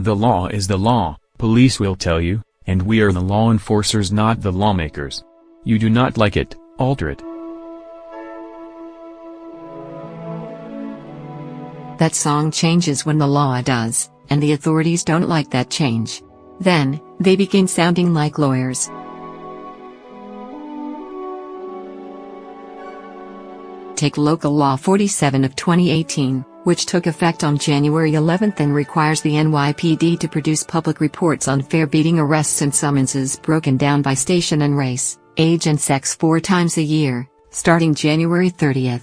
The law is the law, police will tell you, and we are the law enforcers, not the lawmakers. You do not like it, alter it. That song changes when the law does, and the authorities don't like that change. Then, they begin sounding like lawyers. Take Local Law 47 of 2018, which took effect on January 11 and requires the NYPD to produce public reports on fare beating arrests and summonses broken down by station and race, age and sex 4 times a year, starting January 30.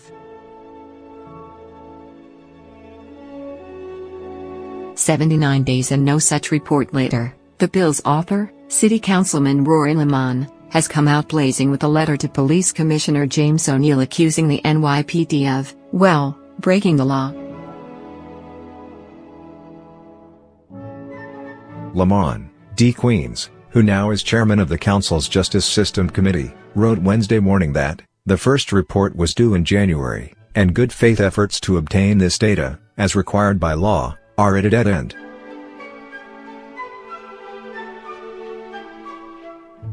79 days and no such report later, the bill's author, City Councilman Rory Lancman, has come out blazing with a letter to Police Commissioner James O'Neill accusing the NYPD of, well, breaking the law. Lancman, D. Queens, who now is chairman of the council's Justice System Committee, wrote Wednesday morning that, the first report was due in January, and good faith efforts to obtain this data, as required by law, are at a dead end.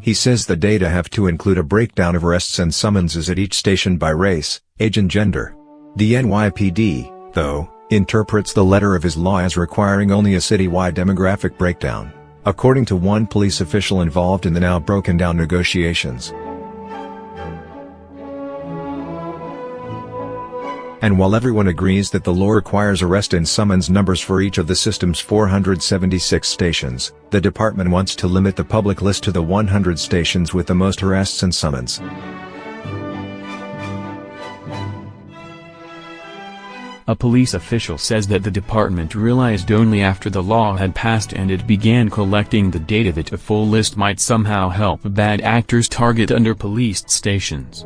He says the data have to include a breakdown of arrests and summonses at each station by race, age and gender. The NYPD, though, interprets the letter of his law as requiring only a citywide demographic breakdown, according to one police official involved in the now broken down negotiations. And while everyone agrees that the law requires arrest and summons numbers for each of the system's 476 stations, the department wants to limit the public list to the 100 stations with the most arrests and summons. A police official says that the department realized only after the law had passed and it began collecting the data that a full list might somehow help bad actors target under-policed stations.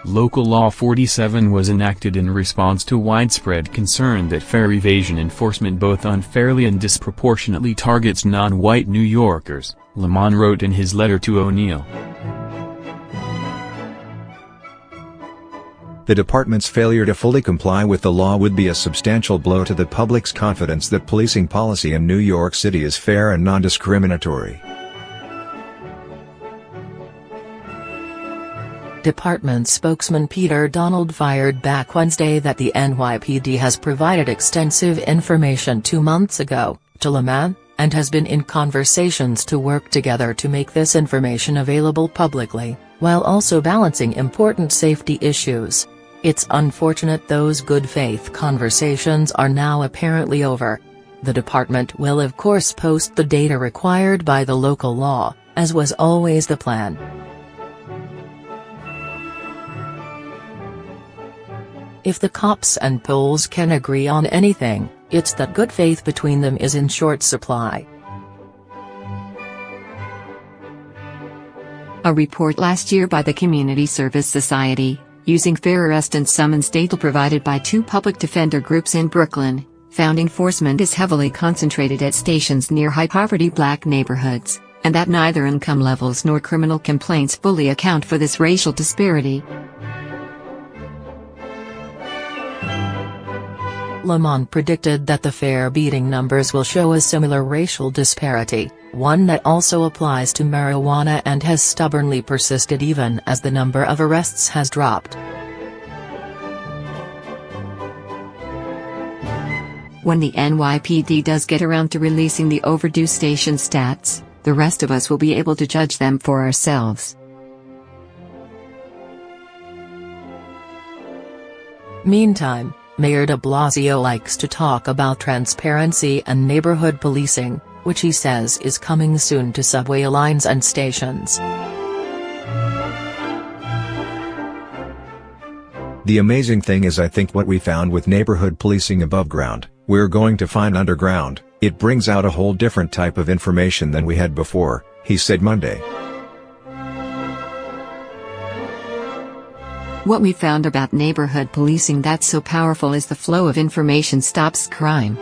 Local Law 47 was enacted in response to widespread concern that fare evasion enforcement both unfairly and disproportionately targets non-white New Yorkers, Lancman wrote in his letter to O'Neill. The department's failure to fully comply with the law would be a substantial blow to the public's confidence that policing policy in New York City is fair and non-discriminatory. Department spokesman Peter Donald fired back Wednesday that the NYPD has provided extensive information 2 months ago to Lancman, and has been in conversations to work together to make this information available publicly, while also balancing important safety issues. It's unfortunate those good faith conversations are now apparently over. The department will of course post the data required by the local law, as was always the plan. If the cops and polls can agree on anything, it's that good faith between them is in short supply. A report last year by the Community Service Society, using fare arrest and summons data provided by 2 public defender groups in Brooklyn, found enforcement is heavily concentrated at stations near high-poverty black neighborhoods, and that neither income levels nor criminal complaints fully account for this racial disparity. Lancman predicted that the fare beating numbers will show a similar racial disparity, one that also applies to marijuana and has stubbornly persisted even as the number of arrests has dropped. When the NYPD does get around to releasing the overdue station stats, the rest of us will be able to judge them for ourselves. Meantime, Mayor de Blasio likes to talk about transparency and neighborhood policing, which he says is coming soon to subway lines and stations. The amazing thing is I think what we found with neighborhood policing above ground, we're going to find underground. It brings out a whole different type of information than we had before, he said Monday. What we found about neighborhood policing that's so powerful is the flow of information stops crime.